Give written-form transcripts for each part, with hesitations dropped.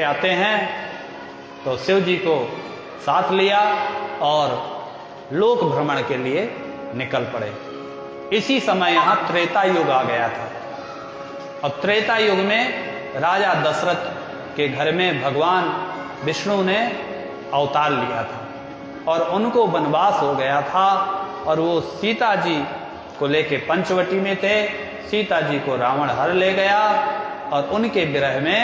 के आते हैं तो शिव जी को साथ लिया और लोक भ्रमण के लिए निकल पड़े। इसी समय यहाँ त्रेता युग आ गया था और त्रेता युग में राजा दशरथ के घर में भगवान विष्णु ने अवतार लिया था और उनको वनवास हो गया था और वो सीता जी को लेके पंचवटी में थे। सीता जी को रावण हर ले गया और उनके विरह में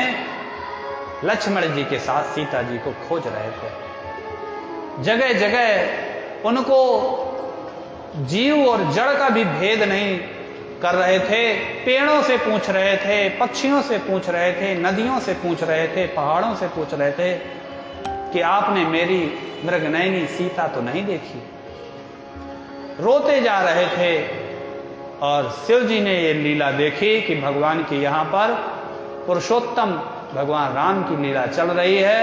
लक्ष्मण जी के साथ सीता जी को खोज रहे थे। जगह जगह उनको जीव और जड़ का भी भेद नहीं कर रहे थे। पेड़ों से पूछ रहे थे, पक्षियों से पूछ रहे थे, नदियों से पूछ रहे थे, पहाड़ों से पूछ रहे थे कि आपने मेरी मृगनयनी सीता तो नहीं देखी। रोते जा रहे थे और शिव जी ने ये लीला देखी कि भगवान की यहाँ पर पुरुषोत्तम भगवान राम की लीला चल रही है।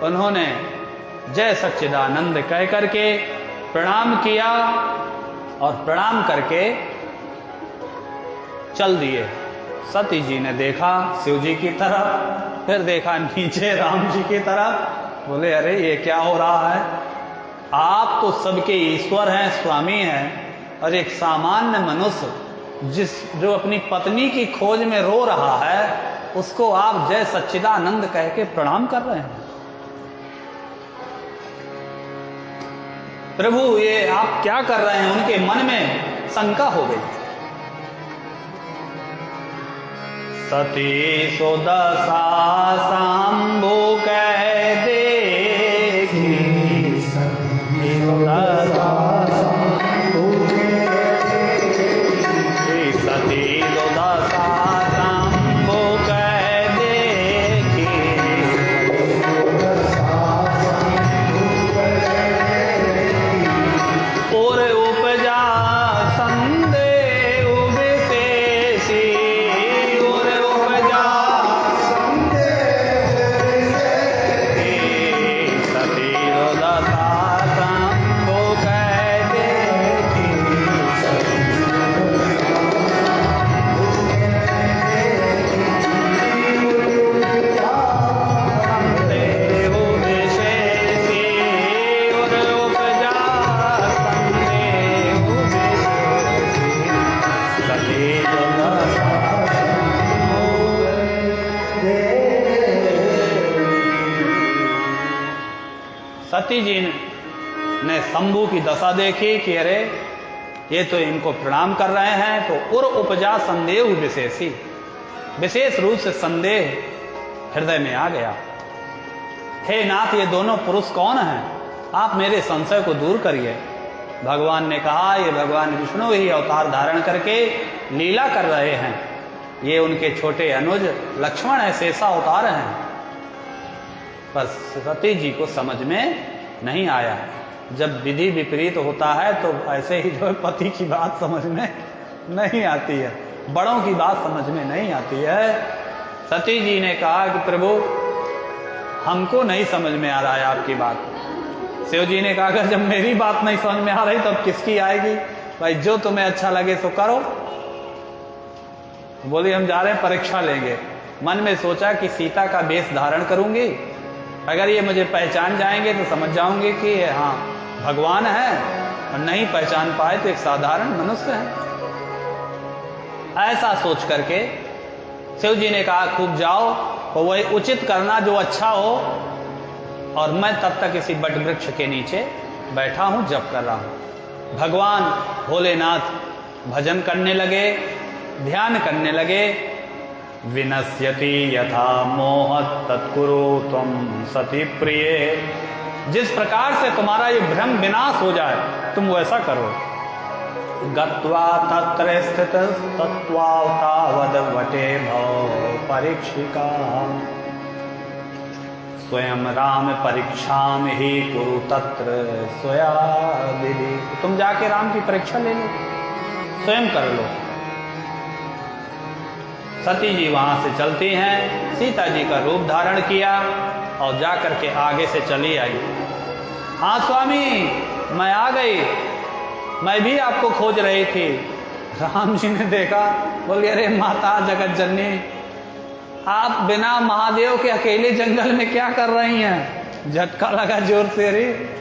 उन्होंने जय सच्चिदानंद कह करके प्रणाम किया और प्रणाम करके चल दिए। सती जी ने देखा शिव जी की तरफ, फिर देखा नीचे राम जी की तरफ। बोले अरे ये क्या हो रहा है, आप तो सबके ईश्वर हैं, स्वामी हैं, और एक सामान्य मनुष्य जो अपनी पत्नी की खोज में रो रहा है उसको आप जय सच्चिदानंद कह के प्रणाम कर रहे हैं। प्रभु ये आप क्या कर रहे हैं? उनके मन में शंका हो गई। सती सुदशा शंभु कह देखी, सती सुदशा शंभु सती सुदशा शंभु कह देखी, और उपजा संदेह विशेषी, और उपजा संदेह विशेषी, सती सुदशा शंभु कह देखी, संदेह विशेषी, और उपजा संदेह विशेषी, सती सुदशा सती जी ने शंभु की दशा देखी कि अरे ये तो इनको प्रणाम कर रहे हैं, तो उर उपजा संदेह विशेषी, विशेष रूप से संदेह हृदय में आ गया। हे नाथ, ये दोनों पुरुष कौन हैं? आप मेरे संशय को दूर करिए। भगवान ने कहा ये भगवान विष्णु ही अवतार धारण करके लीला कर रहे हैं। ये उनके छोटे अनुज लक्ष्मण है, शेषा अवतार हैं। पर सती जी को समझ में नहीं आया। जब विधि विपरीत होता है तो ऐसे ही जो पति की बात समझ में नहीं आती है, बड़ों की बात समझ में नहीं आती है। सती जी ने कहा कि प्रभु हमको नहीं समझ में आ रहा है आपकी बात। शिव जी ने कहा अगर जब मेरी बात नहीं समझ में आ रही तब किसकी आएगी? भाई जो तुम्हें अच्छा लगे तो करो। बोली हम जा रहे हैं परीक्षा लेंगे। मन में सोचा कि सीता का वेश धारण करूंगी, अगर ये मुझे पहचान जाएंगे तो समझ जाऊंगी कि हाँ भगवान है, और नहीं पहचान पाए तो एक साधारण मनुष्य है। ऐसा सोच करके शिव जी ने कहा खूब जाओ तो वही उचित करना जो अच्छा हो, और मैं तब तक इसी बट वृक्ष के नीचे बैठा हूं, जप कर रहा हूं। भगवान भोलेनाथ भजन करने लगे, ध्यान करने लगे। विनश्यति यथा मोह तत्कुरु त्वं सती प्रिय, जिस प्रकार से तुम्हारा ये भ्रम विनाश हो जाए तुम वैसा करो। गत्वा तत्र स्थित तत्वावतावद वटे भव परीक्षिका, स्वयं राम परीक्षाम ही कुरु तत्र स्वया विधि। तुम जाके राम की परीक्षा ले लो, स्वयं कर लो। सती जी वहां से चलती हैं, सीता जी का रूप धारण किया और जाकर के आगे से चली आई। हाँ स्वामी मैं आ गई, मैं भी आपको खोज रही थी। राम जी ने देखा, बोले अरे माता जगत जननी आप बिना महादेव के अकेले जंगल में क्या कर रही हैं? झटका लगा जोर से, रे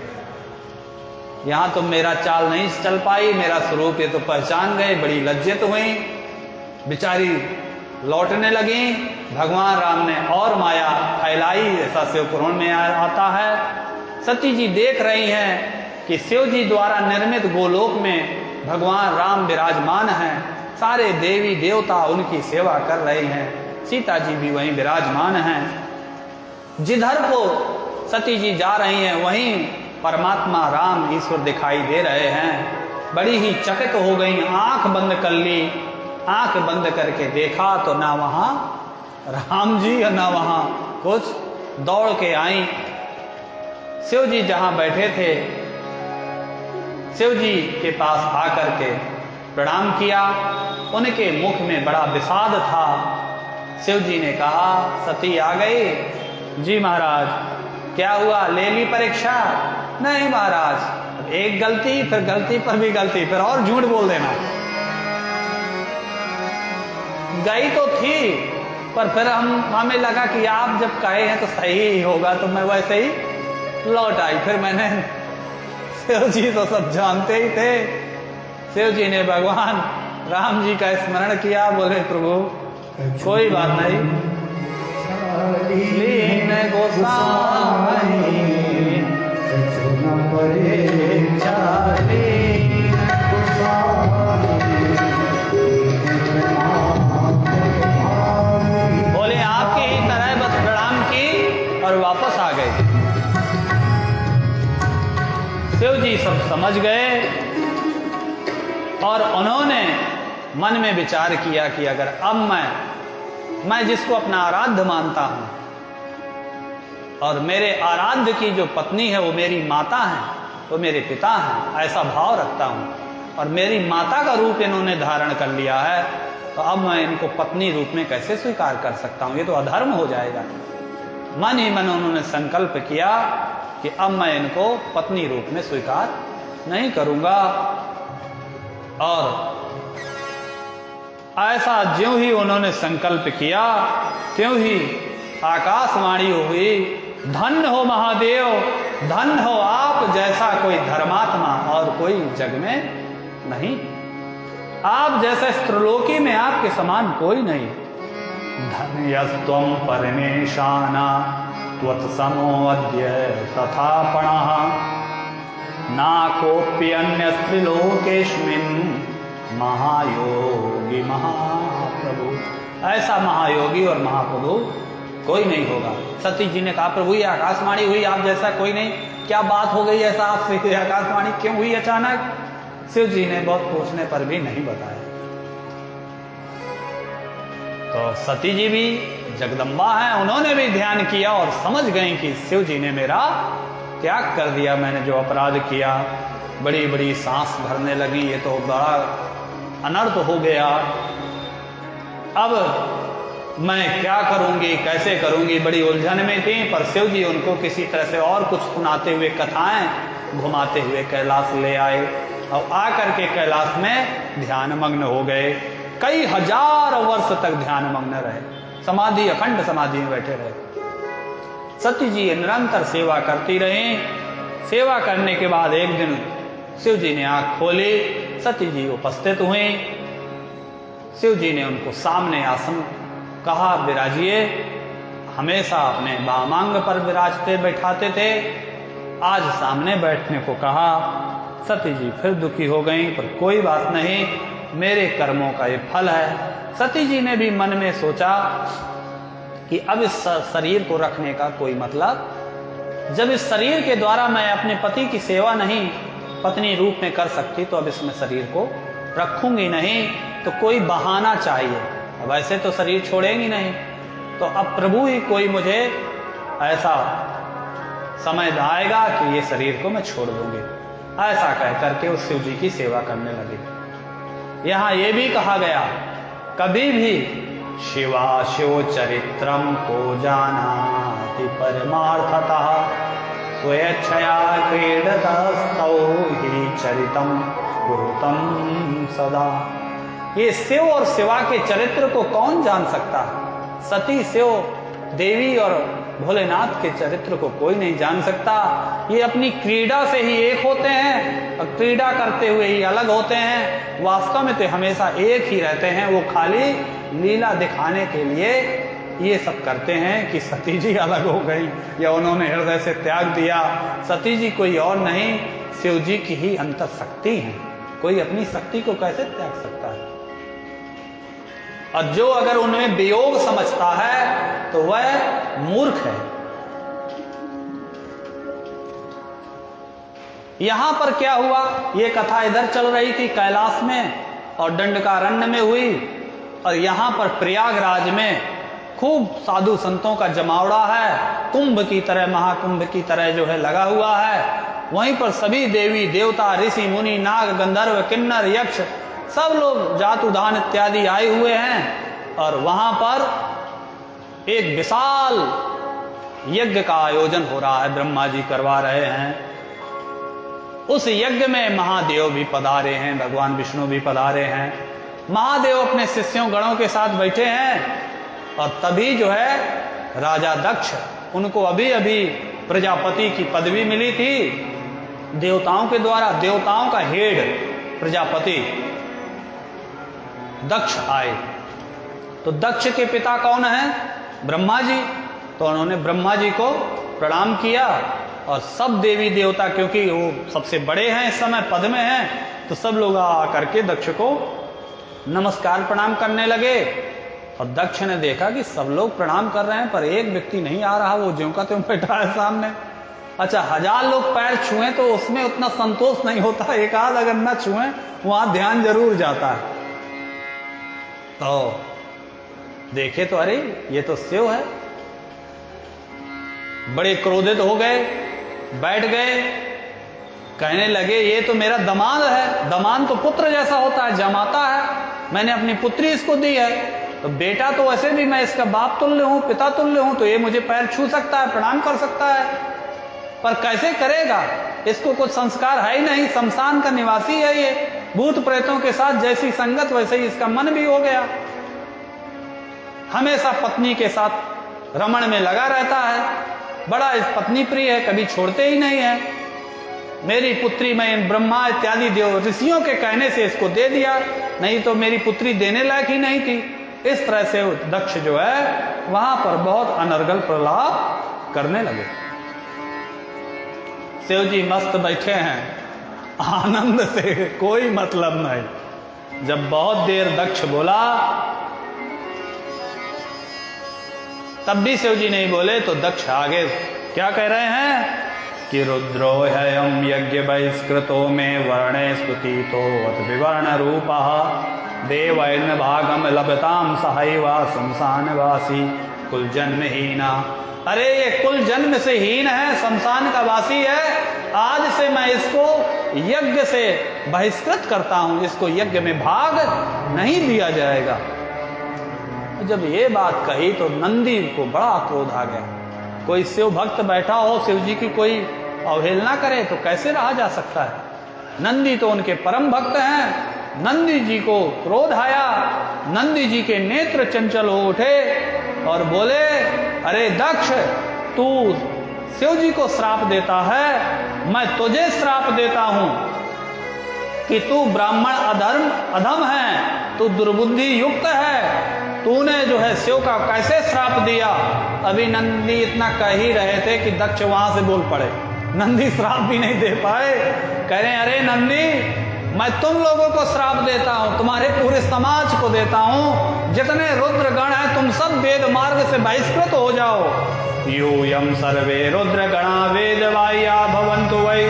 यहां तो मेरा चाल नहीं चल पाई, मेरा स्वरूप ये तो पहचान गए, बड़ी लज्जित हुई, बेचारी लौटने लगी। भगवान राम ने और माया फैलाई, ऐसा शिव पुराण में आता है। सती जी देख रही हैं कि शिव जी द्वारा निर्मित गोलोक में भगवान राम विराजमान हैं, सारे देवी देवता उनकी सेवा कर रहे हैं, सीता जी भी वहीं विराजमान हैं। जिधर को सती जी जा रही हैं वहीं परमात्मा राम ईश्वर दिखाई दे रहे हैं। बड़ी ही चकित हो गई, आंख बंद कर ली, आंख बंद करके देखा तो ना वहां राम जी और ना वहां कुछ। दौड़ के आई, शिव जी जहां बैठे थे, शिव जी के पास आकर के प्रणाम किया। उनके मुख में बड़ा विषाद था। शिव जी ने कहा, सती आ गई? जी महाराज। क्या हुआ, ले ली परीक्षा? नहीं महाराज, एक गलती, फिर गलती पर भी गलती, फिर और झूठ बोल देना। गई तो थी, पर फिर हमें लगा कि आप जब कहे हैं तो सही ही होगा, तो मैं वैसे ही लौट आई। फिर मैंने, शिव जी तो सब जानते ही थे, शिव जी ने भगवान राम जी का स्मरण किया, बोले प्रभु कोई बात नहीं, लीन गोसाई बोले आपकी ही तरह बस प्रणाम की और वापस आ गए। शिव जी सब समझ गए और उन्होंने मन में विचार किया कि अगर अब मैं जिसको अपना आराध्य मानता हूं और मेरे आराध्य की जो पत्नी है वो मेरी माता है, वो मेरे पिता हैं, ऐसा भाव रखता हूं, और मेरी माता का रूप इन्होंने धारण कर लिया है, तो अब मैं इनको पत्नी रूप में कैसे स्वीकार कर सकता हूं? ये तो अधर्म हो जाएगा। मन ही मन उन्होंने संकल्प किया कि अब मैं इनको पत्नी रूप में स्वीकार नहीं करूंगा। और ऐसा ज्यों ही उन्होंने संकल्प किया त्यों ही आकाशवाणी हुई, धन्य हो महादेव, धन्य हो आप जैसा कोई धर्मात्मा और कोई जग में नहीं, आप जैसा त्रिलोकी में आपके समान कोई नहीं। धन्यस्त्वं परमेशाना त्वत्समो अद्य तथापणः ना कोऽप्यन्य त्रिलोकेस्मिन् महायोगी महाप्रभु। ऐसा महायोगी और महाप्रभु कोई नहीं होगा। सती जी ने कहा, प्रभु ये आकाशवाणी हुई, आप जैसा कोई नहीं, क्या बात हो गई ऐसा आपसे, आकाशवाणी क्यों हुई अचानक? शिव जी ने बहुत पूछने पर भी नहीं बताया। तो सती जी भी जगदम्बा हैं, उन्होंने भी ध्यान किया और समझ गई कि शिव जी ने मेरा त्याग कर दिया, मैंने जो अपराध किया। बड़ी बड़ी सांस भरने लगी, ये तो बड़ा अनर्थ हो गया, अब मैं क्या करूंगी, कैसे करूंगी, बड़ी उलझन में थी। पर शिव जी उनको किसी तरह से और कुछ सुनाते हुए, कथाएं घुमाते हुए कैलाश ले आए और आकर के कैलाश में ध्यान मग्न हो गए। कई हजार वर्ष तक ध्यान मग्न रहे, समाधि, अखंड समाधि में बैठे रहे। सती जी निरंतर सेवा करती रही। सेवा करने के बाद एक दिन शिव जी ने आंख खोली, सती जी उपस्थित हुई। शिव जी ने उनको सामने आसन कहा, विराजिए। हमेशा अपने वामांग पर विराजते बैठाते थे, आज सामने बैठने को कहा। सती जी फिर दुखी हो गई, पर कोई बात नहीं, मेरे कर्मों का ये फल है। सती जी ने भी मन में सोचा कि अब इस शरीर को रखने का कोई मतलब, जब इस शरीर के द्वारा मैं अपने पति की सेवा नहीं पत्नी रूप में कर सकती, तो अब इसमें शरीर को रखूंगी नहीं, तो कोई बहाना चाहिए। अब ऐसे तो शरीर छोड़ेंगी नहीं, तो अब प्रभु ही कोई मुझे ऐसा समय आएगा कि ये शरीर को मैं छोड़ दूंगी। ऐसा कह करके उस शिव जी की सेवा करने लगी। यहाँ ये भी कहा गया, कभी भी शिवा शिव चरित्रम को जानाति परमार्थतः स्वेच्छया क्रीडतस्तौ हि चरितम कुरुतम सदा। ये शिव और शिवा के चरित्र को कौन जान सकता है? सती शिव देवी और भोलेनाथ के चरित्र को कोई नहीं जान सकता। ये अपनी क्रीड़ा से ही एक होते हैं और क्रीड़ा करते हुए ही अलग होते हैं। वास्तव में तो हमेशा एक ही रहते हैं। वो खाली लीला दिखाने के लिए ये सब करते हैं कि सती जी अलग हो गई या उन्होंने हृदय से त्याग दिया। सती जी कोई और नहीं, शिव जी की ही अंतर शक्ति है। कोई अपनी शक्ति को कैसे त्याग सकता है? और जो अगर उनमें वियोग समझता है तो वह मूर्ख है। यहां पर क्या हुआ, ये कथा इधर चल रही थी कैलाश में और दंडकारण्य में हुई, और यहां पर प्रयागराज में खूब साधु संतों का जमावड़ा है, कुंभ की तरह, महाकुंभ की तरह जो है लगा हुआ है। वहीं पर सभी देवी देवता, ऋषि मुनि, नाग, गंधर्व, किन्नर, यक्ष, सब लोग जात उदान इत्यादि आए हुए हैं। और वहां पर एक विशाल यज्ञ का आयोजन हो रहा है, ब्रह्मा जी करवा रहे हैं। उस यज्ञ में महादेव भी पधारे हैं, भगवान विष्णु भी पधारे हैं। महादेव अपने शिष्यों गणों के साथ बैठे हैं और तभी जो है राजा दक्ष, उनको अभी अभी प्रजापति की पदवी मिली थी देवताओं के द्वारा। देवताओं का हेड प्रजापति दक्ष आए। तो दक्ष के पिता कौन है? ब्रह्मा जी। तो उन्होंने ब्रह्मा जी को प्रणाम किया और सब देवी देवता, क्योंकि वो सबसे बड़े हैं इस समय, पद में हैं, तो सब लोग आकर के दक्ष को नमस्कार प्रणाम करने लगे। और दक्ष ने देखा कि सब लोग प्रणाम कर रहे हैं पर एक व्यक्ति नहीं आ रहा, वो ज्यों का त्यों बैठा है सामने। अच्छा, 1000 लोग पैर छुएं तो उसमें उतना संतोष नहीं होता, एक आध अगर न छुएं वहां ध्यान जरूर जाता है। तो देखे तो अरे ये तो शिव है। बड़े क्रोधित हो गए, बैठ गए, कहने लगे ये तो मेरा दमाद है। दमाद तो पुत्र जैसा होता है, जमाता है, मैंने अपनी पुत्री इसको दी है। तो बेटा तो वैसे भी मैं इसका बाप तुल्य हूं, पिता तुल्य हूं, तो ये मुझे पैर छू सकता है, प्रणाम कर सकता है, पर कैसे करेगा? इसको कुछ संस्कार है ही नहीं, शमशान का निवासी है ये, भूत प्रेतों के साथ जैसी संगत वैसे ही इसका मन भी हो गया, हमेशा पत्नी के साथ रमण में लगा रहता है, बड़ा इस पत्नी प्रिय है, कभी छोड़ते ही नहीं है। मेरी पुत्री मैं इन ब्रह्मा इत्यादि देव ऋषियों के कहने से इसको दे दिया, नहीं तो मेरी पुत्री देने लायक ही नहीं थी। इस तरह से दक्ष जो है वहां पर बहुत अनर्गल प्रलाप करने लगे। शिव जी मस्त बैठे हैं, आनंद से कोई मतलब नहीं। जब बहुत देर दक्ष बोला तब भी शिव जी नहीं बोले, तो दक्ष आगे क्या कह रहे हैं कि रुद्रो ह्ययं यज्ञ बहिष्कृतो में वर्णे स्तुतितो अथ विवर्ण रूपः देवैर्न भागम लभताम सहैवा शमशानवासी कुल जन्महीना। अरे ये कुल जन्म से हीन है, शमशान का वासी है। आज से मैं इसको यज्ञ से बहिष्कृत करता हूं, इसको यज्ञ में भाग नहीं दिया जाएगा। जब ये बात कही तो नंदी को बड़ा क्रोध आ गया। कोई शिव भक्त बैठा हो, शिव जी की कोई अवहेलना करे तो कैसे रहा जा सकता है? नंदी तो उनके परम भक्त हैं। नंदी जी को क्रोध आया, नंदी जी के नेत्र चंचल हो उठे और बोले, अरे दक्ष, तू शिव जी को श्राप देता है, मैं तुझे श्राप देता हूं कि तू ब्राह्मण अधम है, तू दुर्बुद्धि युक्त है, तूने जो है शिव का कैसे श्राप दिया? अभी नंदी इतना कह ही रहे थे कि दक्ष वहां से बोल पड़े। नंदी श्राप भी नहीं दे पाए, कह रहे अरे नंदी, मैं तुम लोगों को श्राप देता हूं, तुम्हारे पूरे समाज को देता हूं, जितने रुद्र गण हैं तुम सब वेद मार्ग से बहिष्कृत हो जाओ। यूयम सर्वे रुद्र गणा वेद वाह्या भवन्तु वै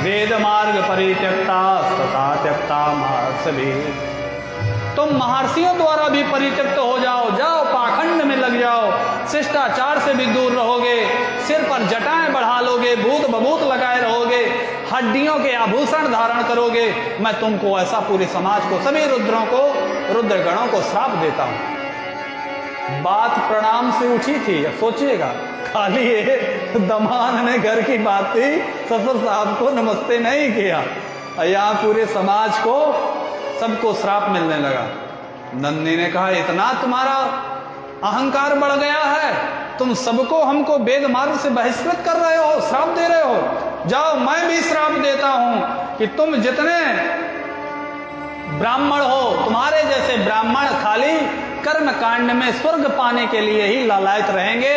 वेद मार्ग परित्यक्ता तथा त्यक्ता महर्षि। तुम महर्षियों द्वारा भी परित्यक्त हो जाओ, जाओ पाखंड में लग जाओ, शिष्टाचार से भी दूर रहोगे, सिर पर जटाएं बढ़ा लोगे, भूत बभूत लगाए रहोगे, हड्डियों के आभूषण धारण करोगे। मैं तुमको ऐसा पूरे समाज को, सभी रुद्रों को, रुद्र गणों को श्राप देता हूं। बात प्रणाम से उठी थी। अब सोचिएगा, खाली ये दमान ने घर की बात थी, ससुर साहब को नमस्ते नहीं किया, यहाँ पूरे समाज को, सबको श्राप मिलने लगा। नंदी ने कहा, इतना तुम्हारा अहंकार बढ़ गया है, तुम सबको हमको वेद मार्ग से बहिष्कृत कर रहे हो, श्राप दे रहे हो। जाओ मैं भी श्राप देता हूं कि तुम जितने ब्राह्मण हो, तुम्हारे जैसे ब्राह्मण खाली कर्म कांड में स्वर्ग पाने के लिए ही लालायित रहेंगे,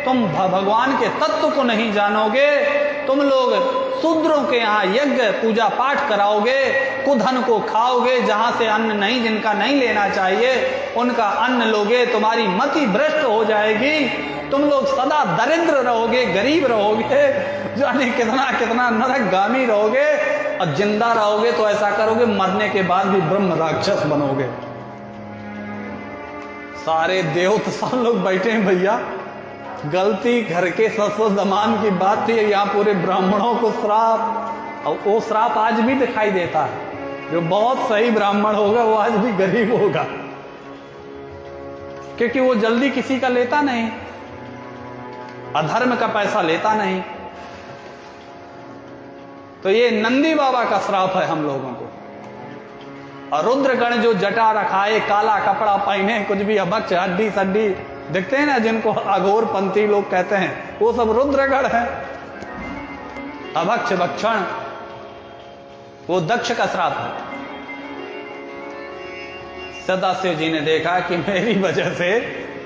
तुम भगवान के तत्व को नहीं जानोगे, तुम लोग शूद्रों के यहाँ यज्ञ पूजा पाठ कराओगे, कुधन को खाओगे, जहां से अन्न नहीं, जिनका नहीं लेना चाहिए उनका अन्न लोगे, तुम्हारी मति भ्रष्ट हो जाएगी, तुम लोग सदा दरिद्र रहोगे, गरीब रहोगे, जाने कितना कितना नरकगामी रहोगे, और जिंदा रहोगे तो ऐसा करोगे मरने के बाद भी ब्रह्म राक्षस बनोगे। सारे देवता सब लोग बैठे हैं भैया, गलती घर के ससुर जमान की बात थी, यहाँ पूरे ब्राह्मणों को श्राप। और वो श्राप आज भी दिखाई देता है, जो बहुत सही ब्राह्मण होगा वो आज भी गरीब होगा, क्योंकि वो जल्दी किसी का लेता नहीं, अधर्म का पैसा लेता नहीं। तो ये नंदी बाबा का श्राप है हम लोगों को। और रुद्रगण जो जटा रखाए, काला कपड़ा पहने, कुछ भी अभक्ष हड्डी सड्डी दिखते हैं ना, जिनको अघोर पंथी लोग कहते हैं, वो सब रुद्रगण है, अभक्ष भक्षण, वो दक्ष का श्राप है। सदाशिव जी ने देखा कि मेरी वजह से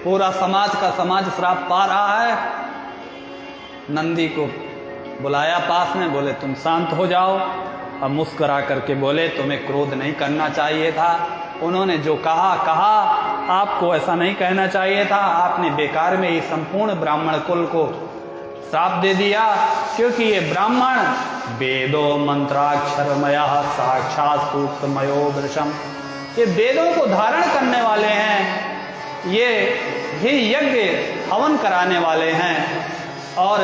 पूरा समाज का समाज श्राप पा रहा है, नंदी को बुलाया पास में, बोले तुम शांत हो जाओ। और मुस्कुरा करके बोले तुम्हें क्रोध नहीं करना चाहिए था, उन्होंने जो कहा कहा, आपको ऐसा नहीं कहना चाहिए था, आपने बेकार में ही संपूर्ण ब्राह्मण कुल को श्राप दे दिया, क्योंकि ये ब्राह्मण वेदो मंत्राक्षरमय साक्षात सूक्तमयो वृषम, ये वेदों को धारण करने वाले हैं, ये ही यज्ञ हवन कराने वाले हैं। और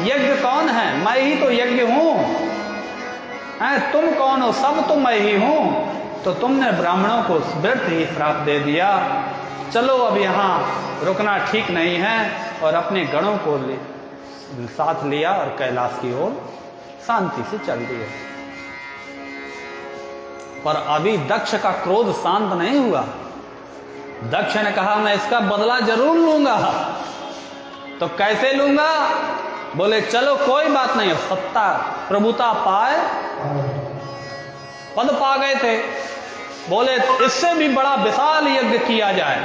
यज्ञ कौन है? मैं ही तो यज्ञ हूं। तुम कौन हो? सब तो मैं ही हूं। तो तुमने ब्राह्मणों को व्यर्थ ही श्राप दे दिया। चलो अब यहाँ रुकना ठीक नहीं है, और अपने गणों को साथ लिया और कैलाश की ओर शांति से चल दिए। पर अभी दक्ष का क्रोध शांत नहीं हुआ। दक्ष ने कहा मैं इसका बदला जरूर लूंगा। तो कैसे लूंगा? बोले चलो कोई बात नहीं, सत्ता प्रभुता पाए, पद पा गए थे, बोले इससे भी बड़ा विशाल यज्ञ किया जाए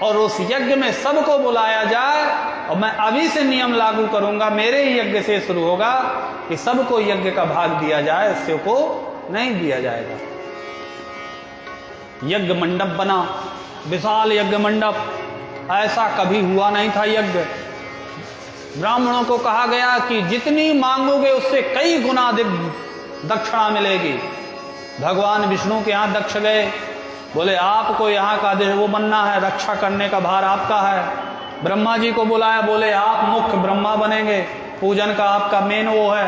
और उस यज्ञ में सबको बुलाया जाए, और मैं अभी से नियम लागू करूंगा, मेरे ही यज्ञ से शुरू होगा कि सबको यज्ञ का भाग दिया जाए, इससे को नहीं दिया जाएगा। यज्ञ मंडप बना, विशाल यज्ञ मंडप, ऐसा कभी हुआ नहीं था यज्ञ। ब्राह्मणों को कहा गया कि जितनी मांगोगे उससे कई गुना अधिक दक्षिणा मिलेगी। भगवान विष्णु के यहाँ दक्ष गए, बोले आपको यहाँ का वो बनना है, रक्षा करने का भार आपका है। ब्रह्मा जी को बुलाया, बोले आप मुख्य ब्रह्मा बनेंगे, पूजन का आपका मेन वो है।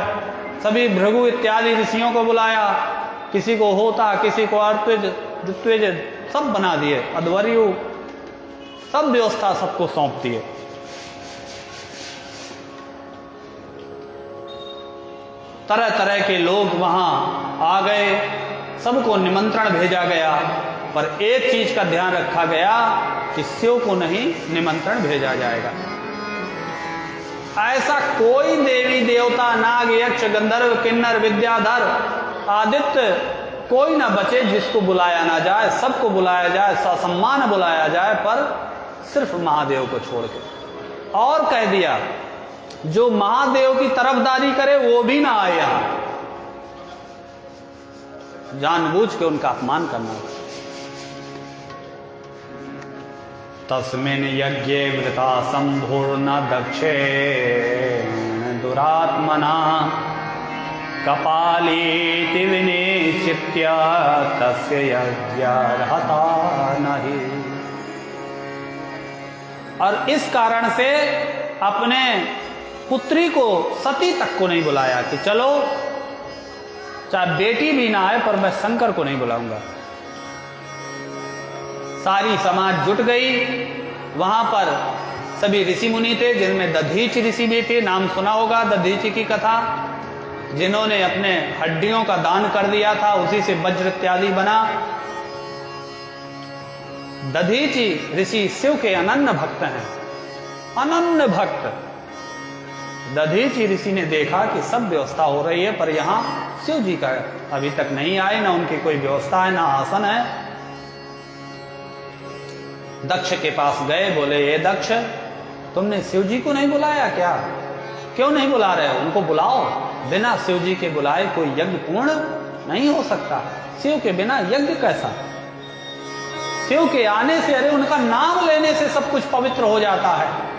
सभी भृगु इत्यादि ऋषियों को बुलाया, किसी को होता, किसी को अर्त्विज द्वित्विज सब बना दिए, अध्वर्यु सब व्यवस्था सबको सौंप दिए। तरह तरह के लोग वहां आ गए, सबको निमंत्रण भेजा गया, पर एक चीज का ध्यान रखा गया कि शिव को नहीं निमंत्रण भेजा जाएगा। ऐसा कोई देवी देवता, नाग यक्ष गंधर्व किन्नर विद्याधर आदित्य कोई ना बचे जिसको बुलाया ना जाए, सबको बुलाया जाए, ससम्मान बुलाया जाए, पर सिर्फ महादेव को छोड़ के। और कह दिया जो महादेव की तरफदारी करे वो भी ना आए यहां, जानबूझ के उनका अपमान करना। तस्मिन् यज्ञे वृता संपूर्ण दक्षेण दुरात्मना कपालीति विनिश्चित्य तस्य यज्ञार्हता नहीं। और इस कारण से अपने पुत्री को सती तक को नहीं बुलाया कि चलो चाहे बेटी भी ना आए पर मैं शंकर को नहीं बुलाऊंगा। सारी समाज जुट गई। वहां पर सभी ऋषि मुनि थे, जिनमें दधीच ऋषि भी थे, नाम सुना होगा दधीच की कथा, जिन्होंने अपने हड्डियों का दान कर दिया था, उसी से वज्र इत्यादि बना। दधीचि ऋषि शिव के अनन्य भक्त हैं, अनन्य भक्त। दधीचि ऋषि ने देखा कि सब व्यवस्था हो रही है, पर यहाँ शिव जी का अभी तक नहीं आए, ना उनकी कोई व्यवस्था है, ना आसन है। दक्ष के पास गए, बोले ये दक्ष, तुमने शिव जी को नहीं बुलाया क्या? क्यों नहीं बुला रहे हो? उनको बुलाओ, बिना शिव जी के बुलाए कोई यज्ञ पूर्ण नहीं हो सकता। शिव के बिना यज्ञ कैसा? शिव के आने से, अरे उनका नाम लेने से सब कुछ पवित्र हो जाता है।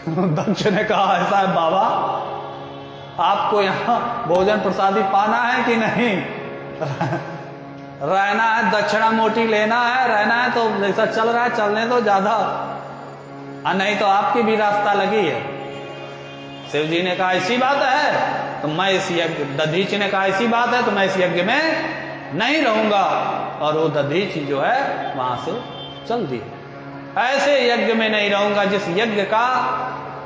दक्ष ने कहा ऐसा है बाबा, आपको यहाँ भोजन प्रसादी पाना है कि नहीं? रहना है, दक्षिणा मोटी लेना है, रहना है तो जैसा चल रहा है चलने दो ज्यादा, नहीं तो आपकी भी रास्ता लगी है। शिव जी ने कहा ऐसी बात है तो मैं इस यज्ञ, दधीच ने कहा ऐसी बात है तो मैं इस यज्ञ में नहीं रहूंगा, और वो दधीच जो है वहां से चल दी। ऐसे यज्ञ में नहीं रहूंगा जिस यज्ञ का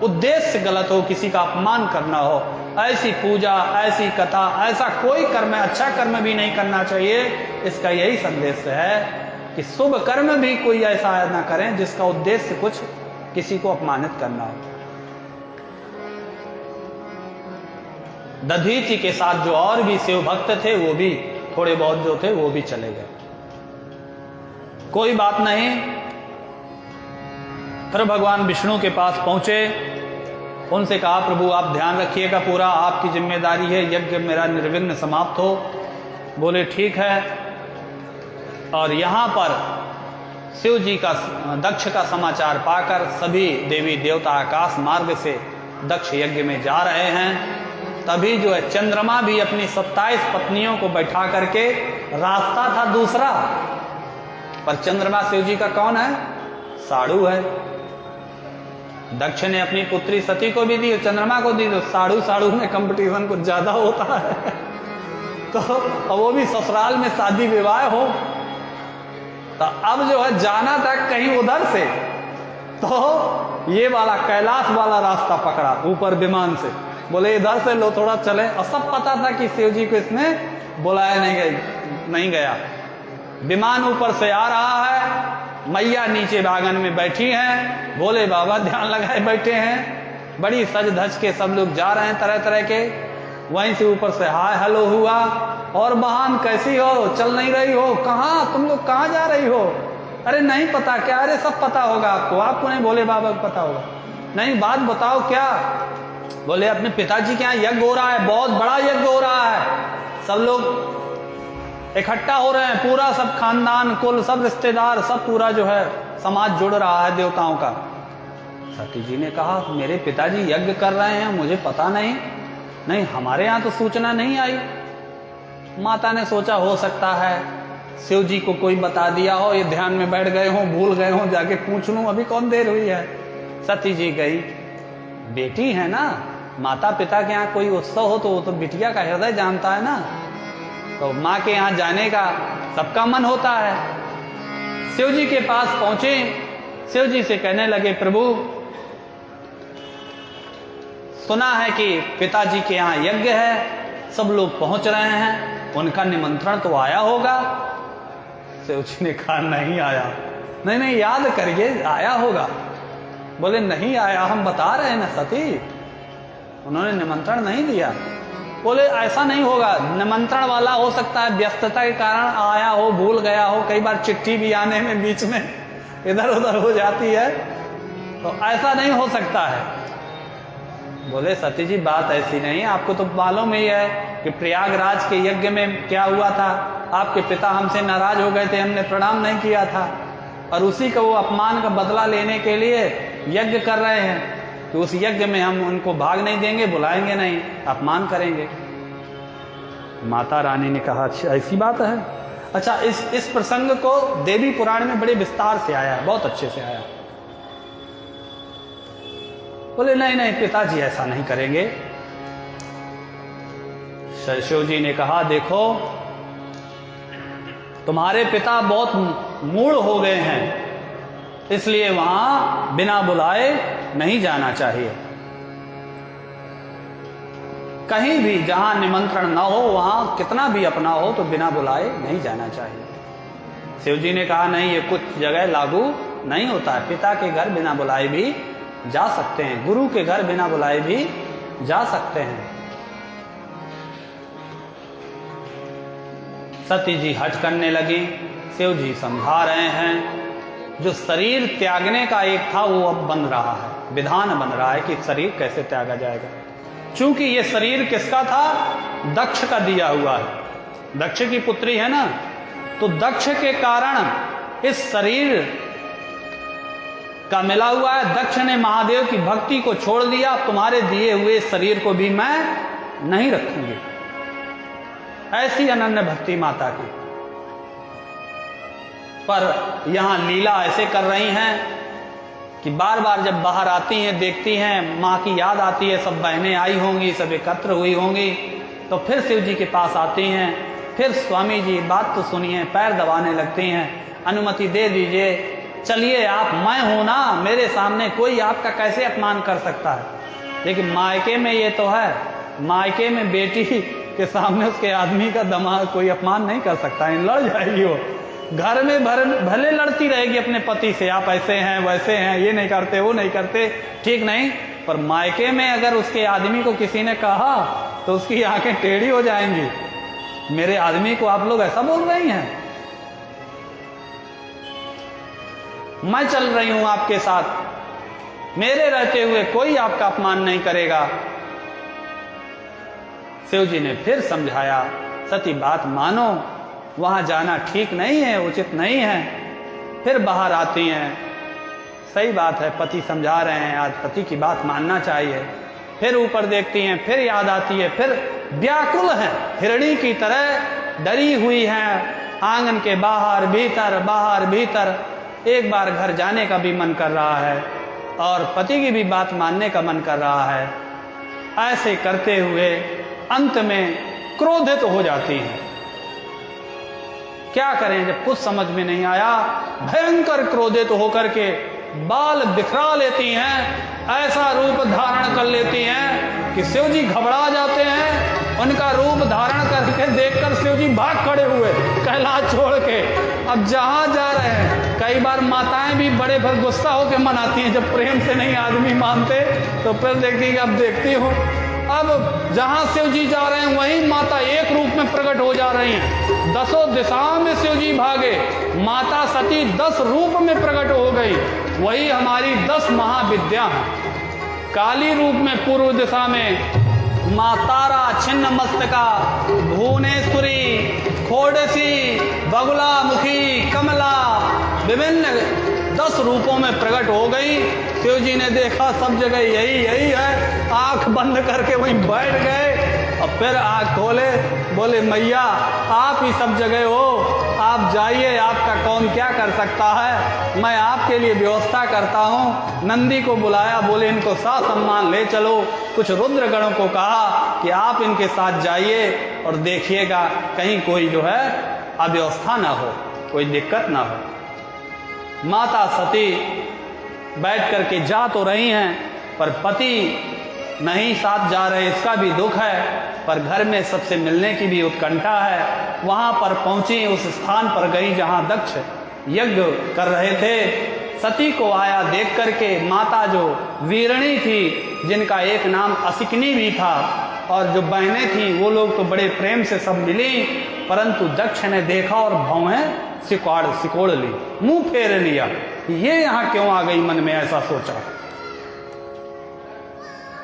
उद्देश्य गलत हो, किसी का अपमान करना हो। ऐसी पूजा, ऐसी कथा, ऐसा कोई कर्म, अच्छा कर्म भी नहीं करना चाहिए। इसका यही संदेश है कि शुभ कर्म भी कोई ऐसा ना करें जिसका उद्देश्य कुछ किसी को अपमानित करना हो। दधीचि के साथ जो और भी शिव भक्त थे, वो भी थोड़े बहुत जो थे वो भी चले गए। कोई बात नहीं, फिर भगवान विष्णु के पास पहुंचे, उनसे कहा प्रभु आप ध्यान रखिएगा, पूरा आपकी जिम्मेदारी है, यज्ञ मेरा निर्विघ्न समाप्त हो। बोले ठीक है। और यहाँ पर शिव जी का, दक्ष का समाचार पाकर सभी देवी देवता आकाश मार्ग से दक्ष यज्ञ में जा रहे हैं। तभी जो है चंद्रमा भी अपनी 27 पत्नियों को बैठा करके, रास्ता था दूसरा, पर चंद्रमा शिव जी का कौन है? साड़ू है। दक्ष ने अपनी पुत्री सती को भी दी, चंद्रमा को दी, तो साड़ू साड़ू में कंपटीशन कुछ ज्यादा होता है। तो वो भी ससुराल में शादी विवाह हो, तो अब जो है जाना था कहीं उधर से, तो ये वाला कैलाश वाला रास्ता पकड़ा ऊपर विमान से। बोले इधर से लो थोड़ा चले, और सब पता था कि शिव जी को इसने बुलाया नहीं गया। विमान ऊपर से आ रहा है, मैया नीचे बागन में बैठी हैं, भोले बाबा ध्यान लगाए बैठे हैं, बड़ी सज धज के सब लोग जा रहे हैं तरह तरह के। वहीं से ऊपर से हाय हेलो हुआ, और बहन कैसी हो, चल नहीं रही हो, कहाँ तुम लोग कहाँ जा रही हो? अरे नहीं पता क्या? अरे सब पता होगा आपको। आपको नहीं, भोले बाबा को पता होगा। नहीं बात बताओ क्या? बोले अपने पिताजी के यहाँ यज्ञ हो रहा है, बहुत बड़ा यज्ञ हो रहा है, सब लोग इकट्ठा हो रहे हैं, पूरा सब खानदान कुल सब रिश्तेदार सब पूरा जो है समाज जुड़ रहा है देवताओं का। सती जी ने कहा मेरे पिताजी यज्ञ कर रहे हैं, मुझे पता नहीं। नहीं हमारे यहाँ तो सूचना नहीं आई। माता ने सोचा हो सकता है शिव जी को कोई बता दिया हो, ये ध्यान में बैठ गए हो, भूल गए हो, जाके पूछ लूं, अभी कौन देर हुई है। सती जी गई, बेटी है ना, माता पिता के यहाँ कोई उत्सव हो तो वो तो बिटिया का हृदय जानता है ना, तो माँ के यहाँ जाने का सबका मन होता है। शिव जी के पास पहुंचे, शिव जी से कहने लगे प्रभु सुना है कि पिताजी के यहाँ यज्ञ है, सब लोग पहुंच रहे हैं, उनका निमंत्रण तो आया होगा। शिव जी ने कहा नहीं आया। नहीं याद करिए आया होगा। बोले नहीं आया, हम बता रहे हैं ना सती, उन्होंने निमंत्रण नहीं दिया। बोले ऐसा नहीं होगा, निमंत्रण वाला हो सकता है व्यस्तता के कारण आया हो, भूल गया हो, कई बार चिट्ठी भी आने में बीच में इधर उधर हो जाती है, तो ऐसा नहीं हो सकता है। बोले सती जी बात ऐसी नहीं, आपको तो मालूम ही है कि प्रयागराज के यज्ञ में क्या हुआ था, आपके पिता हमसे नाराज हो गए थे, हमने प्रणाम नहीं किया था, और उसी का वो अपमान का बदला लेने के लिए यज्ञ कर रहे हैं, तो उस यज्ञ में हम उनको भाग नहीं देंगे, बुलाएंगे नहीं, अपमान करेंगे। माता रानी ने कहा अच्छा ऐसी बात है। अच्छा इस प्रसंग को देवी पुराण में बड़े विस्तार से आया है, बहुत अच्छे से आया। बोले नहीं पिताजी ऐसा नहीं करेंगे। शिव जी ने कहा देखो तुम्हारे पिता बहुत मूढ़ हो गए हैं, इसलिए वहां बिना बुलाए नहीं जाना चाहिए। कहीं भी जहां निमंत्रण ना हो वहां कितना भी अपना हो तो बिना बुलाए नहीं जाना चाहिए। शिव जी ने कहा नहीं, ये कुछ जगह लागू नहीं होता है। पिता के घर बिना बुलाए भी जा सकते हैं, गुरु के घर बिना बुलाए भी जा सकते हैं। सती जी हट करने लगी। शिव जी समझा रहे हैं जो शरीर त्यागने का एक था वो अब बन रहा है, विधान बन रहा है कि शरीर कैसे त्यागा जाएगा। चूंकि ये शरीर किसका था? दक्ष का दिया हुआ है। दक्ष की पुत्री है ना, तो दक्ष के कारण इस शरीर का मिला हुआ है। दक्ष ने महादेव की भक्ति को छोड़ दिया, तुम्हारे दिए हुए शरीर को भी मैं नहीं रखूंगी। ऐसी अनन्य भक्ति माता की। पर यहां लीला ऐसे कर रही हैं कि बार बार जब बाहर आती हैं, देखती हैं, माँ की याद आती है, सब बहनें आई होंगी, सब एकत्र हुई होंगी, तो फिर शिव जी के पास आती हैं। फिर स्वामी जी बात तो सुनिए, पैर दबाने लगती हैं, अनुमति दे दीजिए, चलिए आप, मैं हूं ना, मेरे सामने कोई आपका कैसे अपमान कर सकता है। लेकिन मायके में ये तो है, मायके में बेटी के सामने उसके आदमी का दमाग कोई अपमान नहीं कर सकता है, लड़ जाएगी वो। घर में भले लड़ती रहेगी अपने पति से, आप ऐसे हैं वैसे हैं, ये नहीं करते वो नहीं करते, ठीक नहीं, पर मायके में अगर उसके आदमी को किसी ने कहा तो उसकी आंखें टेढ़ी हो जाएंगी। मेरे आदमी को आप लोग ऐसा बोल रही हैं, मैं चल रही हूं आपके साथ, मेरे रहते हुए कोई आपका अपमान नहीं करेगा। शिव जी ने फिर समझाया, सती बात मानो, वहां जाना ठीक नहीं है, उचित नहीं है। फिर बाहर आती हैं, सही बात है, पति समझा रहे हैं, आज पति की बात मानना चाहिए। फिर ऊपर देखती हैं, फिर याद आती है, फिर व्याकुल है, हिरणी की तरह डरी हुई हैं, आंगन के बाहर भीतर। एक बार घर जाने का भी मन कर रहा है और पति की भी बात मानने का मन कर रहा है। ऐसे करते हुए अंत में क्रोधित हो जाती हैं। क्या करें, जब कुछ समझ में नहीं आया, भयंकर क्रोधित होकर के बाल बिखरा लेती हैं, ऐसा रूप धारण कर लेती हैं कि शिव जी घबरा जाते हैं। उनका रूप धारण करके देखकर शिव जी भाग खड़े हुए कैलाश छोड़ के, अब जहां जा रहे हैं। कई बार माताएं भी बड़े भर गुस्सा होकर मनाती हैं, जब प्रेम से नहीं आदमी मानते तो फिर देखती कि अब देखती हूँ, अब जहां शिव जी जा रहे हैं वहीं माता एक रूप में प्रकट हो जा रही हैं। 10 दिशाओं में शिव जी भागे, माता सती 10 रूप में प्रकट हो गई। वही हमारी 10 महाविद्या हैं। काली रूप में पूर्व दिशा में माँ तारा, छिन्न मस्तका, भुवनेश्वरी, खोड़सी, बगुला मुखी, कमला, विभिन्न 10 रूपों में प्रकट हो गई। शिव जी ने देखा सब जगह यही है, आंख बंद करके वहीं बैठ गए और फिर आंख खोले, बोले मैया आप ही सब जगह हो, आप जाइए, आपका कौन क्या कर सकता है, मैं आपके लिए व्यवस्था करता हूँ। नंदी को बुलाया, बोले इनको सम्मान ले चलो। कुछ रुद्रगणों को कहा कि आप इनके साथ जाइए और देखिएगा कहीं कोई जो है अव्यवस्था ना हो, कोई दिक्कत ना हो। माता सती बैठ करके जा तो रही हैं, पर पति नहीं साथ जा रहे, इसका भी दुख है। पर घर में सबसे मिलने की भी उत्कंठा है। वहां पर पहुंची, उस स्थान पर गई जहां दक्ष यज्ञ कर रहे थे। सती को आया देख करके, माता जो वीरणी थी, जिनका एक नाम असिकनी भी था, और जो बहनें थी वो लोग तो बड़े प्रेम से सब मिली, परंतु दक्ष ने देखा और भौहें सिकोड़ ली, मुंह फेर लिया। ये यहां क्यों आ गई, मन में ऐसा सोचा।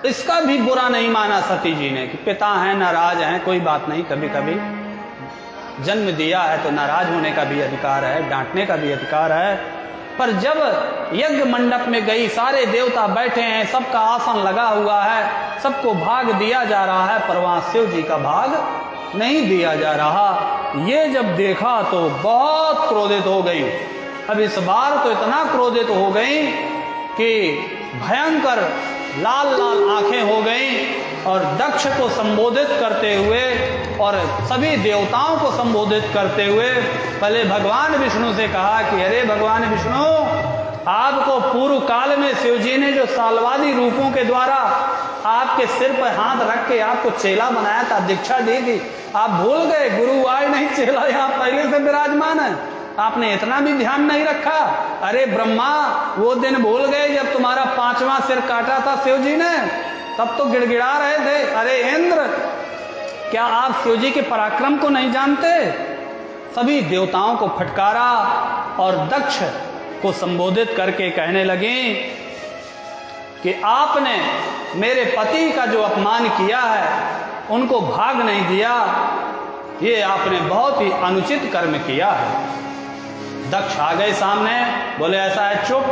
इसका भी बुरा नहीं माना सती जी ने कि पिता हैं, नाराज हैं, कोई बात नहीं, कभी कभी जन्म दिया है तो नाराज होने का भी अधिकार है, डांटने का भी अधिकार है। पर जब यज्ञ मंडप में गई, सारे देवता बैठे हैं, सबका आसन लगा हुआ है, सबको भाग दिया जा रहा है, पर वहां शिव जी का भाग नहीं दिया जा रहा। ये जब देखा तो बहुत क्रोधित हो गई। अब इस बार तो इतना क्रोधित हो गई कि भयंकर लाल लाल आंखें हो गईं और दक्ष को संबोधित करते हुए और सभी देवताओं को संबोधित करते हुए पहले भगवान विष्णु से कहा कि अरे भगवान विष्णु, आपको पूर्व काल में शिव जी ने जो सालवादी रूपों के द्वारा आपके सिर पर हाथ रख के आपको चेला बनाया था, दीक्षा दी थी, आप भूल गए। गुरु आज नहीं, चेला यहाँ पहले से विराजमान है। आपने इतना भी ध्यान नहीं रखा? अरे ब्रह्मा वो दिन भूल गए जब तुम्हारा 5वां सिर काटा था शिव जी ने, तब तो गिड़गिड़ा रहे थे। अरे इंद्र, क्या आप शिव जी के पराक्रम को नहीं जानते? सभी देवताओं को फटकारा और दक्ष को संबोधित करके कहने लगे कि आपने मेरे पति का जो अपमान किया है, उनको भाग नहीं दिया, ये आपने बहुत ही अनुचित कर्म किया है। दक्ष आ गए सामने, बोले ऐसा है, चुप।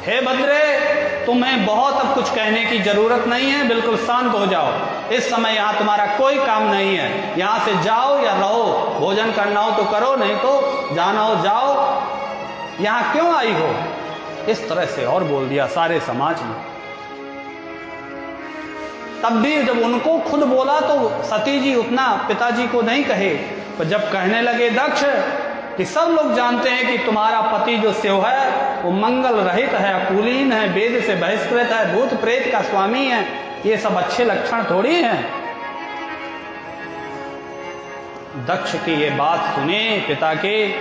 हे भद्रे, तुम्हें बहुत अब कुछ कहने की जरूरत नहीं है, बिल्कुल शांत हो जाओ। इस समय यहाँ तुम्हारा कोई काम नहीं है, यहाँ से जाओ या रहो। भोजन करना हो तो करो, नहीं तो जाना हो जाओ। यहाँ क्यों आई हो? इस तरह से और बोल दिया सारे समाज में। तब भी जब उनको खुद बोला तो सती जी उतना पिताजी को नहीं कहे, पर जब कहने लगे दक्ष कि सब लोग जानते हैं कि तुम्हारा पति जो शिव है वो मंगल रहित है, अकुलीन है, वेद से बहिष्कृत है, भूत प्रेत का स्वामी है, ये सब अच्छे लक्षण थोड़ी हैं। दक्ष की ये बात सुने पिता के,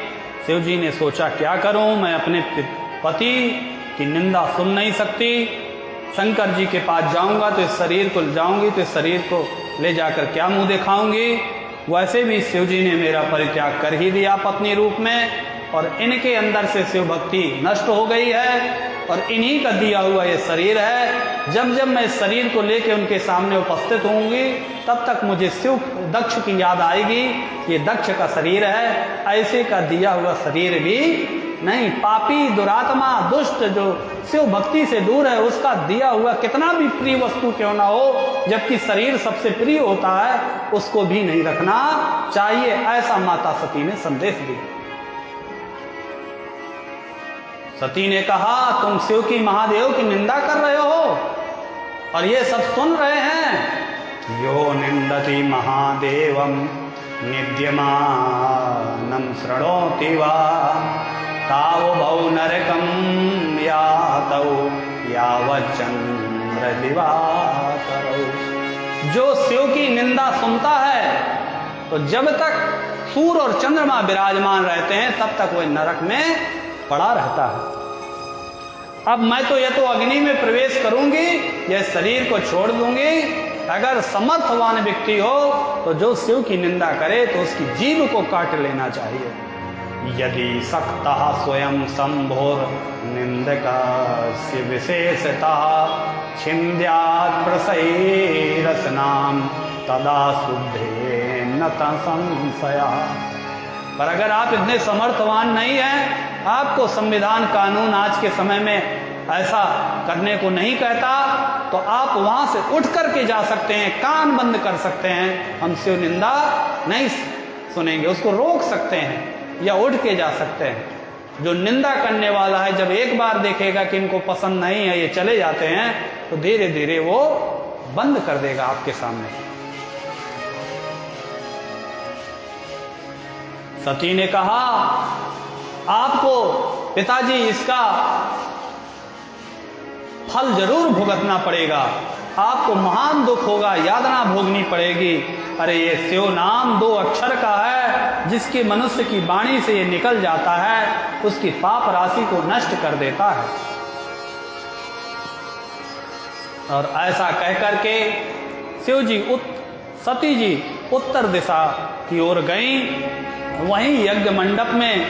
शिव जी ने सोचा क्या करूं, मैं अपने पति की निंदा सुन नहीं सकती। शंकर जी के पास जाऊंगा तो इस शरीर को जाऊंगी तो इस शरीर को ले जाकर क्या मुंह दिखाऊंगी। वैसे भी शिव जी ने मेरा परित्याग कर ही दिया पत्नी रूप में, और इनके अंदर से शिव भक्ति नष्ट हो गई है, और इन्हीं का दिया हुआ ये शरीर है। जब जब मैं इस शरीर को लेकर उनके सामने उपस्थित होंगी, तब तक मुझे शिव दक्ष की याद आएगी, ये दक्ष का शरीर है, ऐसे का दिया हुआ शरीर भी नहीं। पापी, दुरात्मा, दुष्ट जो शिव भक्ति से दूर है, उसका दिया हुआ कितना भी प्रिय वस्तु क्यों ना हो, जबकि शरीर सबसे प्रिय होता है, उसको भी नहीं रखना चाहिए। ऐसा माता सती ने संदेश दिया। सती ने कहा, तुम शिव की, महादेव की निंदा कर रहे हो और ये सब सुन रहे हैं। यो निंदति महादेवम निद्यमानं शृणोति वा तावो भौ नरकं यातौ यावच्चंद्र दिवाकरौ। जो शिव की निंदा सुनता है तो जब तक सूर्य और चंद्रमा विराजमान रहते हैं तब तक वह नरक में पड़ा रहता है। अब मैं तो यह तो अग्नि में प्रवेश करूंगी, यह शरीर को छोड़ दूंगी। अगर समर्थवान व्यक्ति हो तो जो शिव की निंदा करे तो उसकी जीभ को काट लेना चाहिए। यदि सक्ता स्वयं संभोर निंदकस्य विशेषता छिन्द्यात् प्रसैरसनाम तदा शुद्धे न संशया। पर अगर आप इतने समर्थवान नहीं हैं, आपको संविधान कानून आज के समय में ऐसा करने को नहीं कहता, तो आप वहां से उठ करके जा सकते हैं, कान बंद कर सकते हैं, हम शिव निंदा नहीं सुनेंगे, उसको रोक सकते हैं या उठ के जा सकते हैं। जो निंदा करने वाला है, जब एक बार देखेगा कि इनको पसंद नहीं है, ये चले जाते हैं, तो धीरे धीरे वो बंद कर देगा आपके सामने। सती ने कहा, आपको पिताजी इसका फल जरूर भुगतना पड़ेगा, आपको महान दुख होगा, यातना भोगनी पड़ेगी। अरे ये शिव नाम 2 अक्षर का है, जिसकी मनुष्य की वाणी से ये निकल जाता है, उसकी पाप राशि को नष्ट कर देता है। और ऐसा कहकर के शिव जी सती जी उत्तर दिशा की ओर गईं। वहीं यज्ञ मंडप में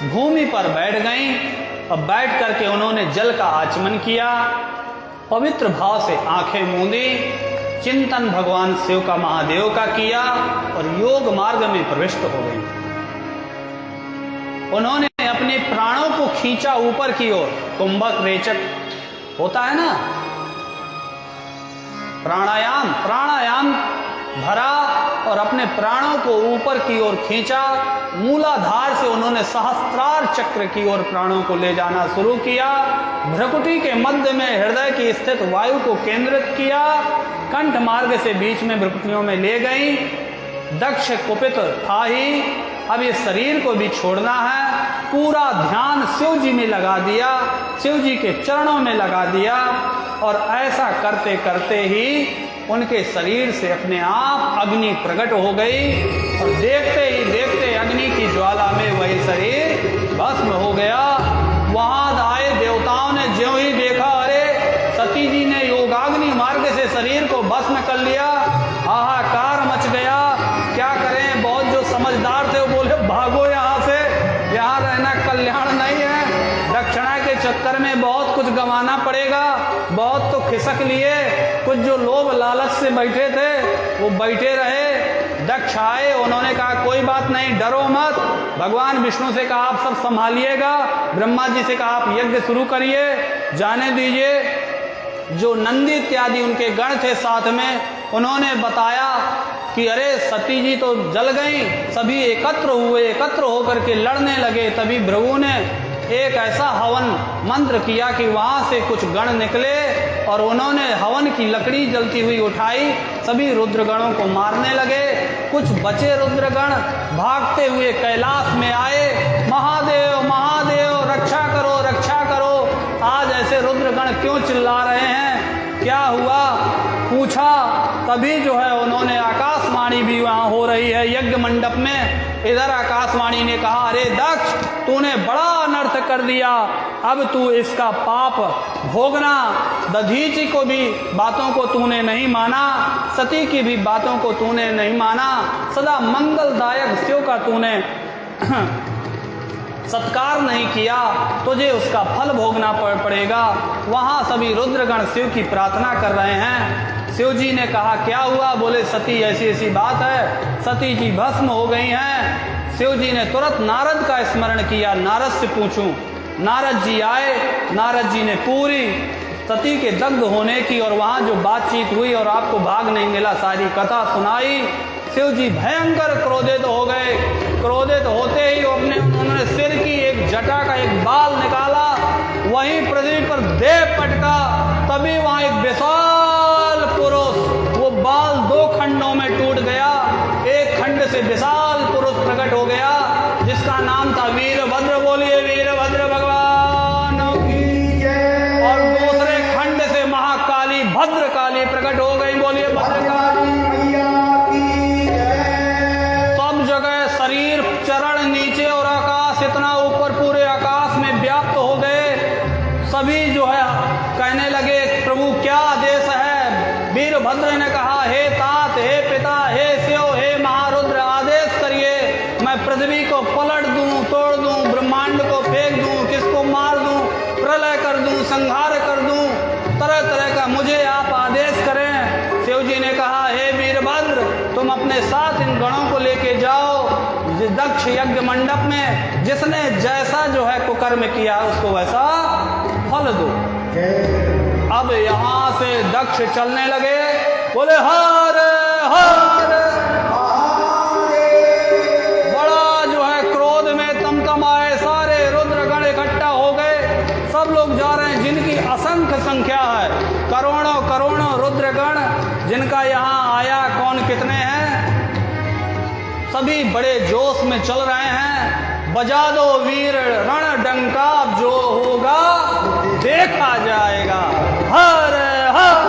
भूमि पर बैठ गईं और बैठ करके उन्होंने जल का आचमन किया, पवित्र भाव से आंखें मूंदी, चिंतन भगवान शिव का, महादेव का किया और योग मार्ग में प्रविष्ट हो गई। उन्होंने अपने प्राणों को खींचा ऊपर की ओर। कुंभक रेचक होता है ना, प्राणायाम भरा और अपने प्राणों को ऊपर की ओर खींचा। मूलाधार से उन्होंने सहस्त्रार चक्र की ओर प्राणों को ले जाना शुरू किया। भ्रकुटी के मध्य में हृदय की स्थित वायु को केंद्रित किया। कंठ मार्ग से बीच में भ्रकुटियों में ले गई। दक्ष कुपित था ही अब ये शरीर को भी छोड़ना है। पूरा ध्यान शिव जी में लगा दिया, शिव जी के चरणों में लगा दिया और ऐसा करते करते ही उनके शरीर से अपने आप अग्नि प्रकट हो गई और देखते ही देखते अग्नि की ज्वाला में वही शरीर भस्म हो गया। वहां आए देवताओं ने ज्यों ही देखा, अरे सती जी ने योगाग्नि मार्ग से शरीर को भस्म कर लिया, हाहाकार मच गया। क्या करें, बहुत जो समझदार थे वो बोले भागो यहाँ से, यहाँ रहना कल्याण नहीं है, दक्षिणा के चक्कर में बहुत कुछ गंवाना पड़ेगा। बहुत तो खिसक लिए, कुछ जो लोभ लालच से बैठे थे वो बैठे रहे। दक्ष आए, उन्होंने कहा कोई बात नहीं, डरो मत। भगवान विष्णु से कहा आप सब संभालिएगा, ब्रह्मा जी से कहा आप यज्ञ शुरू करिए, जाने दीजिए। जो नंदी इत्यादि उनके गण थे साथ में, उन्होंने बताया कि अरे सती जी तो जल गई। सभी एकत्र हुए, एकत्र होकर के लड़ने लगे। तभी भृगु ने एक ऐसा हवन मंत्र किया कि वहाँ से कुछ गण निकले और उन्होंने हवन की लकड़ी जलती हुई उठाई, सभी रुद्रगणों को मारने लगे। कुछ बचे रुद्रगण भागते हुए कैलाश में आए, महादेव महादेव रक्षा करो रक्षा करो। आज ऐसे रुद्रगण क्यों चिल्ला रहे हैं, क्या हुआ, पूछा। तभी जो है उन्होंने आकाशवाणी भी वहाँ हो रही है यज्ञ मंडप में। इधर आकाशवाणी ने कहा अरे दक्ष, तूने बड़ा अनर्थ कर दिया, अब तू इसका पाप भोगना। दधीचि को भी बातों को तूने नहीं माना, सती की भी बातों को तूने नहीं माना, सदा मंगलदायक शिव का तूने सत्कार नहीं किया, तुझे उसका फल भोगना पड़ेगा। वहाँ सभी रुद्रगण शिव की प्रार्थना कर रहे हैं। शिव जी ने कहा क्या हुआ, बोले सती ऐसी ऐसी बात है, सती जी भस्म हो गई हैं। शिव जी ने तुरंत नारद का स्मरण किया, नारद से पूछूं। नारद जी आए, नारद जी ने पूरी सती के दग्ध होने की और वहाँ जो बातचीत हुई और आपको भाग नहीं मिला सारी कथा सुनाई। शिव जी भयंकर क्रोधित हो गए। क्रोधित होते ही उन्होंने सिर की एक जटा का एक बाल निकाला, वहीं पृथ्वी पर देह पटका। तभी वहाँ एक विशाल पुरुष, वो बाल दो खंडों में टूट गया। एक खंड से विशाल पुरुष प्रकट हो गया जिसका नाम था वीरभद्र। बोलिए वीरभद्र भगवान की जय। और दूसरे खंड से महाकाली भद्रकाली प्रकट हो गई। बोलिए भद्रकाली मैया की जय। सब जगह शरीर चरण नीचे और आकाश इतना ऊपर, पूरे आकाश में व्याप्त हो गए। सभी जो है कहने लगे प्रभु क्या आदेश है। वीरभद्र ने कहा हे तात, हे पिता, हे शिव, हे महारुद्र, आदेश करिए, मैं पृथ्वी को पलट दूं, तोड़ दूं, ब्रह्मांड को फेंक दूं, किसको मार दूं, प्रलय कर दूं, संहार कर दूं, तरह तरह का मुझे आप आदेश करें। शिव जी ने कहा हे वीरभद्र, तुम अपने साथ इन गणों को लेके जाओ दक्ष यज्ञ मंडप में, जिसने जैसा जो है कुकर्म किया उसको वैसा फल दो। अब यहाँ से दक्ष चलने लगे, बोले हर हर। बड़ा जो है क्रोध में तमतमाए, सारे रुद्रगण इकट्ठा हो गए। सब लोग जा रहे हैं, जिनकी असंख्य संख्या है, करोड़ों करोड़ों रुद्रगण जिनका यहाँ आया कौन कितने हैं। सभी बड़े जोश में चल रहे हैं। बजा दो वीर रण डंका, जो होगा देखा जाएगा। हर हर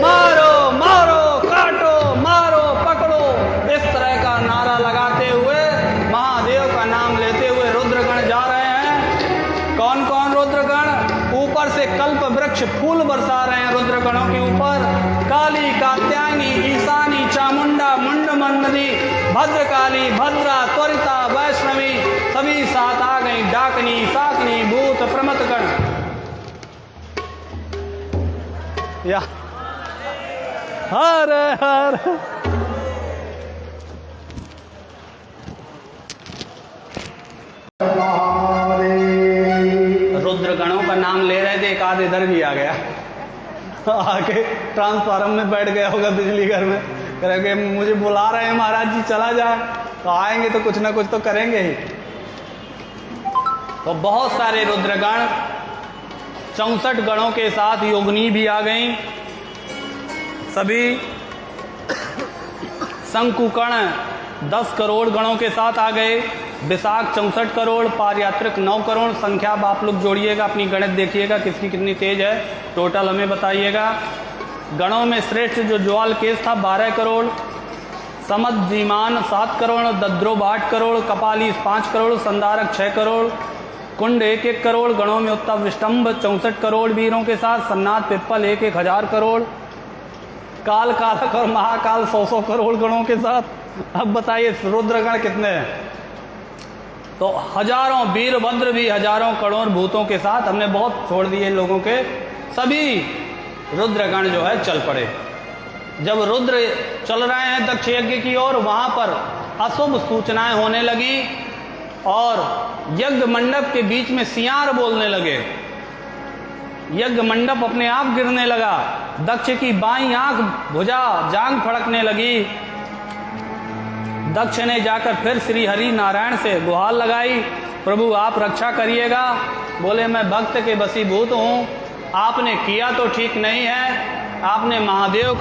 मारो मारो काटो मारो पकड़ो, इस तरह का नारा लगाते हुए महादेव का नाम लेते हुए रुद्रगण जा रहे हैं। कौन कौन रुद्रगण, ऊपर से कल्प वृक्ष फूल बरसा रहे हैं रुद्रगणों के ऊपर। काली, कात्यायनी, ईशानी, चामुंडा, मुंडमन्मदी, भद्रकाली, भद्रा, त्वरिता, वैष्णवी सभी साथ आ गई। डाकनी, साकनी, भूत, प्रमथगण। या हर हर। रुद्रगणों का नाम ले रहे थे, एक आध इधर भी आ गया, आके ट्रांसफार्मर में बैठ गया होगा बिजली घर में, करेंगे मुझे बुला रहे हैं महाराज जी चला जाए, तो आएंगे तो कुछ ना कुछ तो करेंगे ही। तो बहुत सारे रुद्रगण 64 गणों के साथ योगिनी भी आ गईं। सभी शंकुकर्ण 10 करोड़ गणों के साथ आ गए, विशाख 64 करोड़, पारयात्रिक 9 करोड़। संख्या अब आप लोग जोड़िएगा, अपनी गणित देखिएगा किसकी कितनी तेज है, टोटल हमें बताइएगा। गणों में श्रेष्ठ जो ज्वाल केश था 12 करोड़, समजीमान 7 करोड़, दद्रोब 8 करोड़, कपाली 5 करोड़, संधारक 6 करोड़, कुंड 1-1 करोड़। गणों में उत्तम विष्टम्भ 64 करोड़ वीरों के साथ, सन्नाथ पिप्पल 1-1 हजार करोड़, काल कालक और महाकाल 100-100 करोड़ गणों के साथ। अब बताइए रुद्रगण कितने हैं? तो हजारों, वीरभद्र भी हजारों करोड़ भूतों के साथ। हमने बहुत छोड़ दिए लोगों के, सभी रुद्रगण जो है चल पड़े। जब रुद्र चल रहे हैं दक्ष यज्ञ की ओर, वहां पर अशुभ सूचनाएं होने लगी और यज्ञ मंडप के बीच में सियार बोलने लगे। यज्ञ मंडप अपने आप गिरने लगा, दक्ष की बाईं आंख, भुजा, जांग फड़कने लगी। दक्ष ने जाकर फिर श्री हरि नारायण से गुहार लगाई, प्रभु आप रक्षा करिएगा। बोले मैं भक्त के वशीभूत हूँ, आपने किया तो ठीक नहीं है। आपने महादेव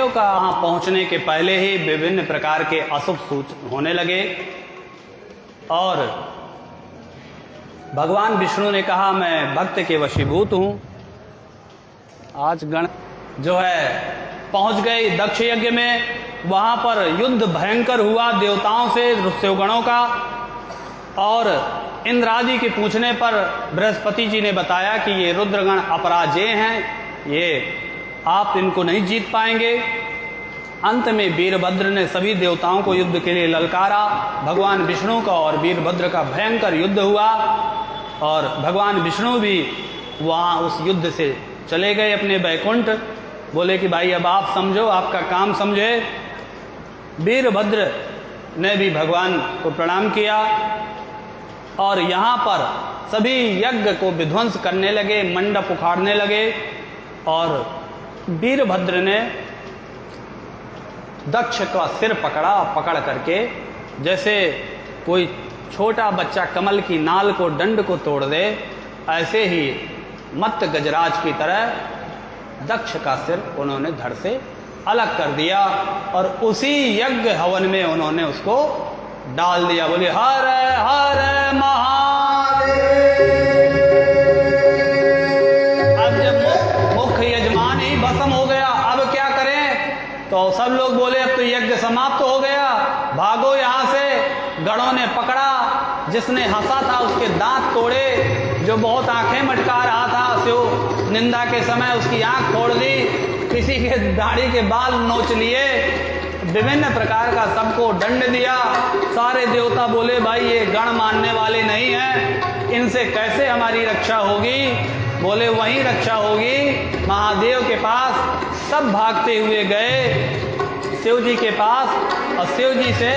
का वहाँ पहुँचने के पहले ही विभिन्न प्रकार के अशुभ सूचना होने लगे और भगवान विष्णु ने कहा मैं भक्त के वशीभूत हूँ। आज गण जो है पहुँच गए दक्ष यज्ञ में, वहाँ पर युद्ध भयंकर हुआ देवताओं से, शिवगणों का। और इंद्र आदि के पूछने पर बृहस्पति जी ने बताया कि ये रुद्रगण अपराजेय हैं, ये आप इनको नहीं जीत पाएंगे। अंत में वीरभद्र ने सभी देवताओं को युद्ध के लिए ललकारा। भगवान विष्णु का और वीरभद्र का भयंकर युद्ध हुआ और भगवान विष्णु भी वहाँ उस युद्ध से चले गए अपने बैकुंठ। बोले कि भाई अब आप समझो, आपका काम समझे। वीरभद्र ने भी भगवान को प्रणाम किया और यहाँ पर सभी यज्ञ को विध्वंस करने लगे, मंडप उखाड़ने लगे। और वीरभद्र ने दक्ष का सिर पकड़ा, पकड़ करके जैसे कोई छोटा बच्चा कमल की नाल को, डंड को तोड़ दे, ऐसे ही मत्त गजराज की तरह दक्ष का सिर उन्होंने धड़ से अलग कर दिया और उसी यज्ञ हवन में उन्होंने उसको डाल दिया। बोले हर हर महादेव। अब जब मुख्य यजमान ही भस्म हो गया, अब क्या करें? तो सब लोग बोले अब तो यज्ञ समाप्त हो गया, भागो यहाँ से। गणों ने पकड़ा, जिसने हंसा था उसके दांत तोड़े, जो बहुत आंखें मटका रहा था शिव निंदा के समय उसकी आंख फोड़ दी, किसी के दाढ़ी के बाल नोच लिए, विभिन्न प्रकार का सबको दंड दिया। सारे देवता बोले भाई ये गण मानने वाले नहीं हैं, इनसे कैसे हमारी रक्षा होगी? बोले वहीं रक्षा होगी महादेव के पास। सब भागते हुए गए शिव जी के पास और शिव जी से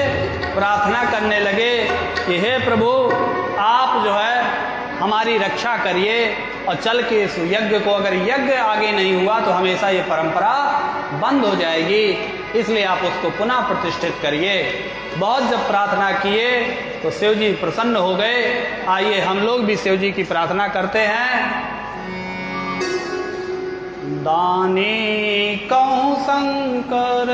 प्रार्थना करने लगे कि हे प्रभु आप जो है हमारी रक्षा करिए और चल के इस यज्ञ को, अगर यज्ञ आगे नहीं हुआ तो हमेशा ये परंपरा बंद हो जाएगी, इसलिए आप उसको पुनः प्रतिष्ठित करिए। बहुत जब प्रार्थना किए तो शिव जी प्रसन्न हो गए। आइए हम लोग भी शिव जी की प्रार्थना करते हैं। दानी कहूँ शंकर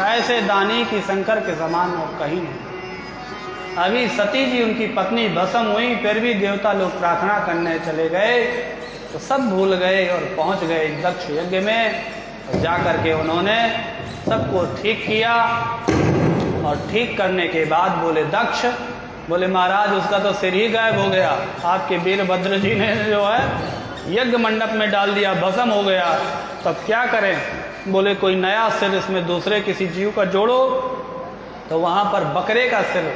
ऐसे दानी की शंकर के समान और कहीं नहीं। अभी सती जी उनकी पत्नी भस्म हुई, फिर भी देवता लोग प्रार्थना करने चले गए तो सब भूल गए और पहुंच गए दक्ष यज्ञ में। और जाकर के उन्होंने सबको ठीक किया और ठीक करने के बाद बोले दक्ष, बोले महाराज उसका तो सिर ही गायब हो गया, आपके वीरभद्र जी ने जो है यज्ञ मंडप में डाल दिया, भस्म हो गया, तब क्या करें? बोले कोई नया सिर इसमें दूसरे किसी जीव का जोड़ो। तो वहाँ पर बकरे का सिर,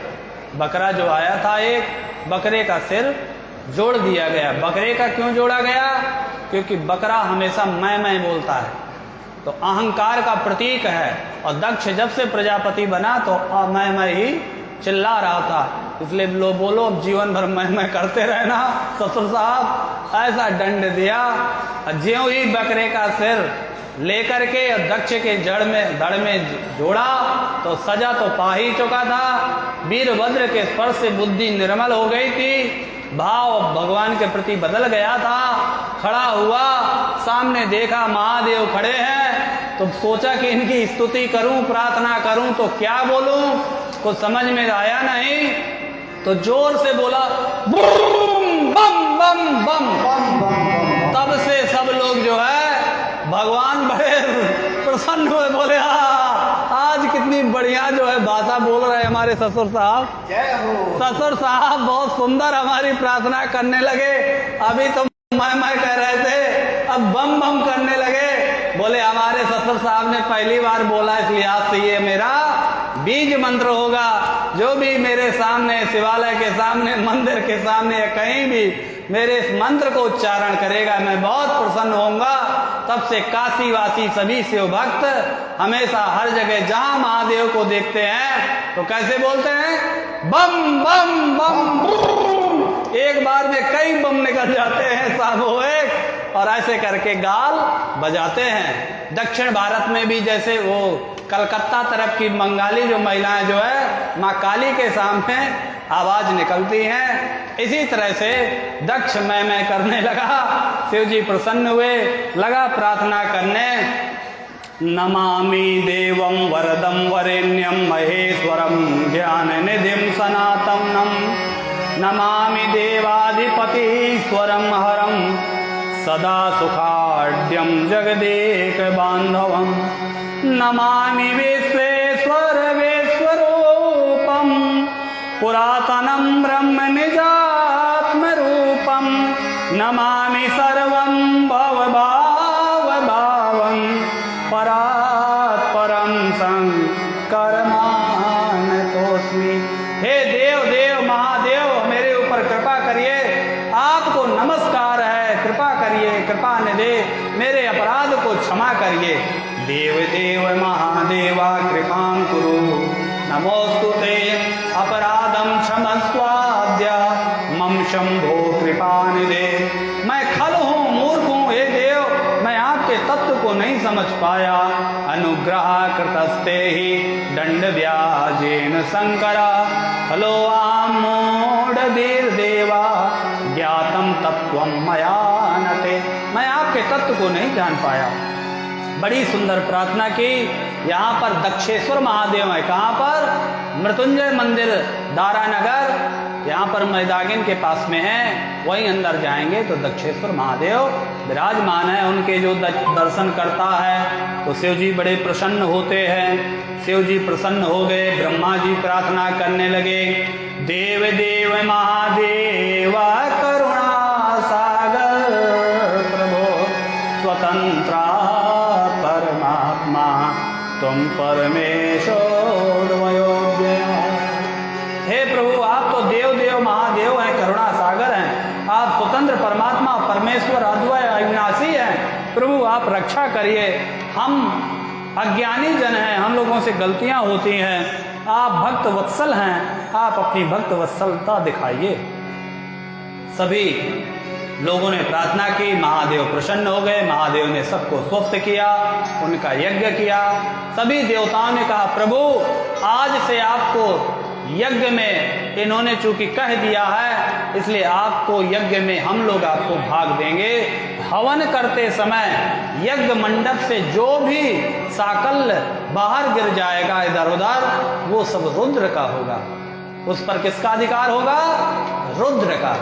बकरा जो आया था एक, बकरे का सिर जोड़ दिया गया। बकरे का क्यों जोड़ा गया? क्योंकि बकरा हमेशा मैं बोलता है, तो अहंकार का प्रतीक है। और दक्ष जब से प्रजापति बना तो मैं ही चिल्ला रहा था, इसलिए लो बोलो अब जीवन भर मैं करते रहना ससुर साहब, ऐसा दंड दिया। ज्यों ही बकरे का सिर लेकर के दक्ष के धड़ में जोड़ा तो सजा तो पा ही चुका था। वीरभद्र के स्पर्श से बुद्धि निर्मल हो गई थी भाव भगवान के प्रति बदल गया था। खड़ा हुआ, सामने देखा महादेव खड़े हैं, तो सोचा कि इनकी स्तुति करूं, प्रार्थना करूं तो क्या बोलूं, कुछ समझ में आया नहीं, तो जोर से बोला बम बम बम बम। तब से सब लोग जो है भगवान बड़े प्रसन्न हुए, बोले आज कितनी बढ़िया जो है भाषा बोल रहे हैं हमारे ससुर साहब। ससुर साहब बहुत सुंदर हमारी प्रार्थना करने लगे। अभी तो मैं कह रहे थे, अब बम बम करने लगे। बोले हमारे ससुर साहब ने पहली बार बोला, इसलिए आज से ये मेरा बीज मंत्र होगा। जो भी मेरे सामने, शिवालय के सामने, मंदिर के सामने या कहीं भी मेरे इस मंत्र को उच्चारण करेगा, मैं बहुत प्रसन्न होऊंगा। तब से काशीवासी सभी शिव भक्त हमेशा हर जगह जहां महादेव को देखते हैं तो कैसे बोलते हैं, बम बम बम। एक बार में कई बम निकल जाते हैं सामूहिक, और ऐसे करके गाल बजाते हैं। दक्षिण भारत में भी जैसे वो कलकत्ता तरफ की बंगाली जो महिलाएं जो है माँ काली के सामने आवाज निकलती हैं, इसी तरह से दक्ष मैं करने लगा। शिव जी प्रसन्न हुए, लगा प्रार्थना करने। नमामि देवं वरदं वरेण्यं महेश्वरं ज्ञान निधिं सनातनं। नमामि देवाधिपतीश्वरं हरं सदा सुखाढ्यं जगदेक बांधवं। नमामि विश्वेश्वर विश्वरूपं पुरातनं ब्रह्म निजात्मरूपं। नमामि सर्वं भवभावं परात् परं शंकरमानतोऽस्मि। हे देव देव महादेव, मेरे ऊपर कृपा करिए, आपको नमस्कार है, कृपा करिए, कृपा निधे, मेरे अपराध को क्षमा करिए। देव देव महादेवा कृपां कुरु, नमोस्तुते अपराधं क्षमस्वाद्य मम शंभो कृपानिधे। मैं खल हूँ, मूर्ख हूँ, हे देव, मैं आपके तत्व को नहीं समझ पाया। अनुग्रह कृतस्ते ही दंड व्याजेन शंकरा। हलो मूढ़धीर्देवा ज्ञातम तत्वं मया नते। मैं आपके तत्व को नहीं जान पाया। बड़ी सुंदर प्रार्थना की। यहाँ पर दक्षेश्वर महादेव है। कहाँ पर? मृत्युंजय मंदिर दारानगर, यहाँ पर मैदागिन के पास में है। वहीं अंदर जाएंगे तो दक्षेश्वर महादेव विराजमान है। उनके जो दर्शन करता है तो शिव जी बड़े प्रसन्न होते हैं। शिव जी प्रसन्न हो गए। ब्रह्मा जी प्रार्थना करने लगे, देव देव महादेव करुणा सागर प्रभो स्वतंत्रा परमात्मा तुम परमेश्वर वयोग्य। हे प्रभु, आप तो देव देव महादेव हैं, करुणा सागर हैं, आप स्वतंत्र परमात्मा परमेश्वर अद्वय अविनाशी हैं। प्रभु आप रक्षा करिए, हम अज्ञानी जन हैं, हम लोगों से गलतियां होती हैं। आप भक्त वत्सल हैं, आप अपनी भक्त वत्सलता दिखाइए। सभी लोगों ने प्रार्थना की। महादेव प्रसन्न हो गए। महादेव ने सबको स्वस्थ किया, उनका यज्ञ किया। सभी देवताओं ने कहा, प्रभु आज से आपको यज्ञ में इन्होंने चूंकि कह दिया है, इसलिए आपको यज्ञ में हम लोग आपको भाग देंगे। हवन करते समय यज्ञ मंडप से जो भी साकल्य बाहर गिर जाएगा इधर उधर, वो सब रुद्र का होगा। उस पर किसका अधिकार होगा? रुद्र का।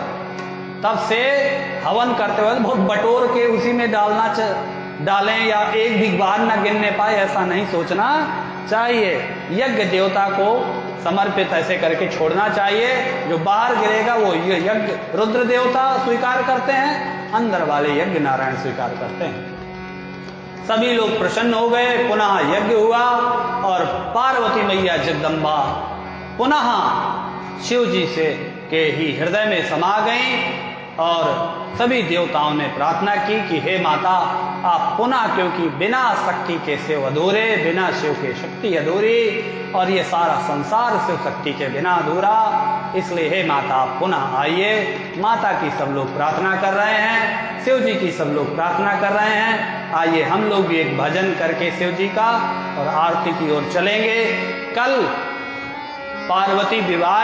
तब से हवन करते वक्त बहुत बटोर के उसी में डालें या एक भी बार न गिरने पाए, ऐसा नहीं सोचना चाहिए। यज्ञ देवता को समर्पित ऐसे करके छोड़ना चाहिए। जो बाहर गिरेगा वो यज्ञ रुद्र देवता स्वीकार करते हैं, अंदर वाले यज्ञ नारायण स्वीकार करते हैं। सभी लोग प्रसन्न हो गए। पुनः यज्ञ हुआ और पार्वती मैया जगदम्बा पुनः शिव जी से के ही हृदय में समा गई और सभी देवताओं ने प्रार्थना की कि हे माता, आप पुनः, क्योंकि बिना शक्ति के शिव अधूरे, बिना शिव के शक्ति अधूरी, और ये सारा संसार शिव शक्ति के बिना अधूरा, इसलिए हे माता आप पुनः आइए। माता की सब लोग प्रार्थना कर रहे हैं, शिव जी की सब लोग प्रार्थना कर रहे हैं। आइए हम लोग भी एक भजन करके शिव जी का और आरती की ओर चलेंगे। कल पार्वती विवाह